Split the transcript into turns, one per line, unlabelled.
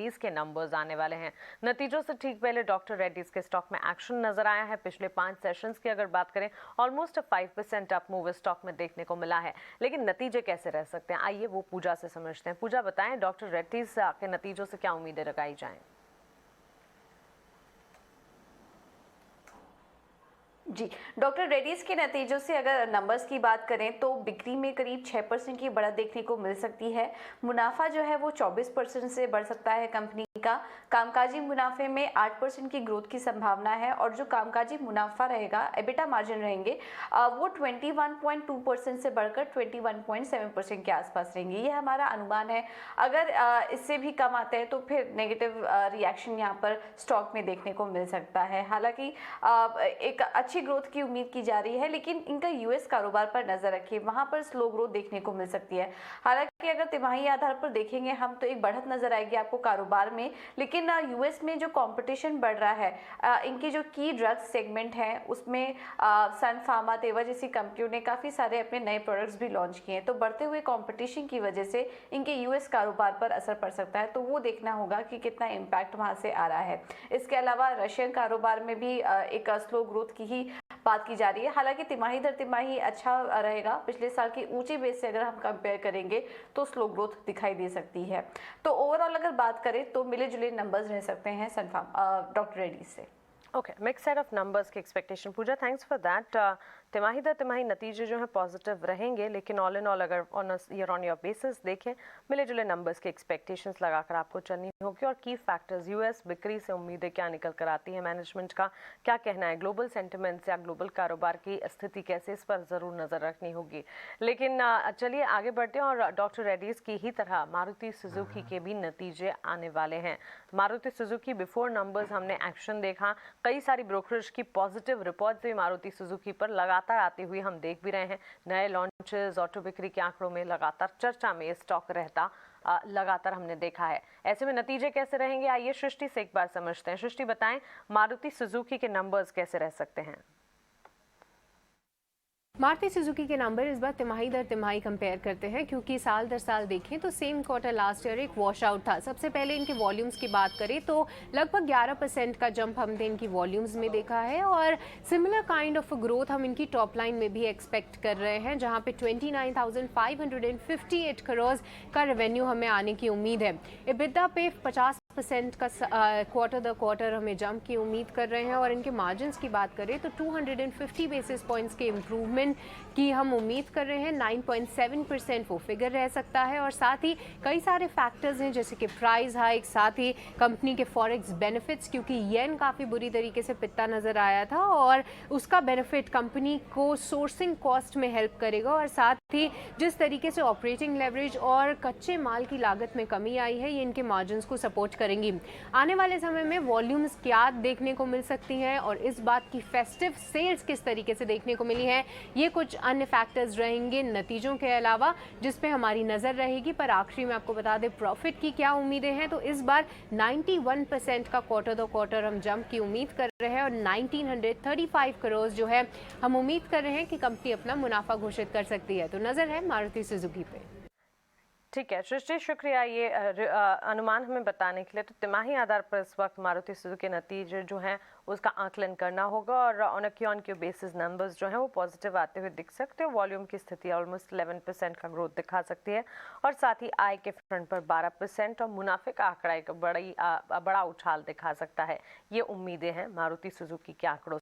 रेड्डीज के नंबर्स आने वाले हैं। नतीजों से ठीक पहले डॉक्टर रेड्डीज के स्टॉक में एक्शन नजर आया है। पिछले 5 सेशंस की अगर बात करें, ऑलमोस्ट 5% अप मूव स्टॉक में देखने को मिला है। लेकिन नतीजे कैसे रह सकते हैं, आइए वो पूजा से समझते हैं। पूजा, बताएं डॉक्टर रेड्डीज के नतीजों से क्या उम्मीदें लगाई जाएं?
जी, डॉक्टर रेड्डीज के नतीजों से अगर नंबर्स की बात करें तो बिक्री में करीब 6% की बढ़त देखने को मिल सकती है। मुनाफा जो है वो 24% से बढ़ सकता है कंपनी का। कामकाजी मुनाफे में 8% की ग्रोथ की संभावना है और जो कामकाजी मुनाफा रहेगा, एबिटा मार्जिन रहेंगे, वो 21.2% से बढ़कर 21.7% के आसपास रहेंगे। ये हमारा अनुमान है। अगर इससे भी कम आते हैं तो फिर नेगेटिव रिएक्शन यहाँ पर स्टॉक में देखने को मिल सकता है। हालांकि एक अच्छी ग्रोथ की उम्मीद की जा रही है, लेकिन इनका यूएस कारोबार पर नजर रखिए, वहां पर स्लो ग्रोथ देखने को मिल सकती है। हालांकि अगर तिमाही आधार पर देखेंगे हम तो एक बढ़त नजर आएगी आपको कारोबार में, लेकिन यूएस में जो कंपटीशन बढ़ रहा है, इनकी जो की ड्रग्स सेगमेंट है उसमें सन फार्मा, तेवा जैसी कंपनियों ने काफी सारे अपने नए प्रोडक्ट्स भी लॉन्च किए हैं। तो बढ़ते हुए कंपटीशन की वजह से इनके यूएस कारोबार पर असर पड़ सकता है, तो वो देखना होगा कि कितना इम्पैक्ट वहां से आ रहा है। इसके अलावा रशियन कारोबार में भी एक स्लो ग्रोथ की ही बात की जा रही है। हालांकि तिमाही दर तिमाही अच्छा रहेगा। पिछले साल की ऊंची बेस से अगर हम कंपेयर करेंगे तो स्लो ग्रोथ दिखाई दे सकती है। तो ओवरऑल अगर बात करें तो मिले जुले नंबर्स रह सकते हैं सनफार्म डॉक्टर रेड्डी से।
Okay, mix set of numbers की expectation. Pooja, thanks for that. तिमाही दर तिमाही नतीजे जो हैं पॉजिटिव रहेंगे, लेकिन ऑल इन ऑल अगर on year on year basis देखें, मिले जुले नंबर्स की एक्सपेक्टेशंस लगाकर आपको चलनी होगी। और की फैक्टर्स, यूएस बिक्री से उम्मीदें क्या निकल कर आती है, मैनेजमेंट का क्या कहना है, ग्लोबल सेंटिमेंट्स या ग्लोबल कारोबार की स्थिति कैसे, इस पर ज़रूर नज़र रखनी होगी। लेकिन चलिए आगे बढ़ते हैं और डॉक्टर रेड्डीज की ही तरह मारुति सुजुकी के भी नतीजे आने वाले हैं। मारुति सुजुकी बिफोर नंबर्स हमने एक्शन देखा, कई सारी ब्रोकरेज की पॉजिटिव रिपोर्ट्स भी मारुति सुजुकी पर लगातार आती हुई हम देख भी रहे हैं। नए लॉन्चेस, ऑटो बिक्री के आंकड़ों में लगातार चर्चा में स्टॉक रहता लगातार हमने देखा है। ऐसे में नतीजे कैसे रहेंगे, आइए सृष्टि से एक बार समझते हैं। सृष्टि, बताएं मारुति सुजुकी के नंबर्स कैसे रह सकते हैं?
मारुति सुजुकी के नंबर इस बार तिमाही दर तिमाही कंपेयर करते हैं, क्योंकि साल दर साल देखें तो सेम क्वार्टर लास्ट ईयर एक वॉश आउट था। सबसे पहले इनके वॉल्यूम्स की बात करें तो लगभग 11% का जंप हमने इनकी वॉल्यूम्स में देखा है और सिमिलर काइंड ऑफ ग्रोथ हम इनकी टॉप लाइन में भी एक्सपेक्ट कर रहे हैं, जहां पे 29,558 करोड़ का रेवेन्यू हमें आने की उम्मीद है। एबिटा पे 50% का क्वार्टर द क्वार्टर हमें जंप की उम्मीद कर रहे हैं और इनके मार्जिन्स की बात करें तो 250 बेसिस पॉइंट्स के इम्प्रूवमेंट की हम उम्मीद कर रहे हैं। 9.7% वो फिगर रह सकता है और साथ ही कई सारे फैक्टर्स हैं, जैसे कि प्राइस हाइक, साथ ही कंपनी के फॉरेक्स बेनिफिट्स, क्योंकि येन काफ़ी बुरी तरीके से पिता नज़र आया था और उसका बेनिफिट कंपनी को सोर्सिंग कॉस्ट में हेल्प करेगा और साथ ही जिस तरीके से ऑपरेटिंग लेवरेज और कच्चे माल की लागत में कमी आई है, ये इनके मार्जिन्स को सपोर्ट करेंगी। आने वाले समय में वॉल्यूम्स क्या देखने को मिल सकती हैं और इस बात की फेस्टिव सेल्स किस तरीके से देखने को मिली है, ये कुछ अन्य फैक्टर्स रहेंगे नतीजों के अलावा, जिस पे हमारी नज़र रहेगी। पर आखिरी में आपको बता दें प्रॉफिट की क्या उम्मीदें हैं, तो इस बार 91% का क्वार्टर दो क्वार्टर हम जंप की उम्मीद कर रहे हैं और 1935 करोड़ जो है हम उम्मीद कर रहे हैं कि कंपनी अपना मुनाफा घोषित कर सकती है। तो नज़र है मारुति सुजुकी पे।
ठीक है सृष्टि, शुक्रिया ये अनुमान हमें बताने के लिए। तो तिमाही आधार पर इस वक्त मारुति सुजुकी के नतीजे जो हैं उसका आकलन करना होगा और on a Q on Q basis numbers जो हैं वो पॉजिटिव आते हुए दिख सकते हैं। वॉल्यूम की स्थिति ऑलमोस्ट 11% का ग्रोथ दिखा सकती है और साथ ही आय के फ्रंट पर 12% और मुनाफे का आंकड़ा एक बड़ा उछाल दिखा सकता है। ये उम्मीदें हैं मारुति सुजुकी के आंकड़ों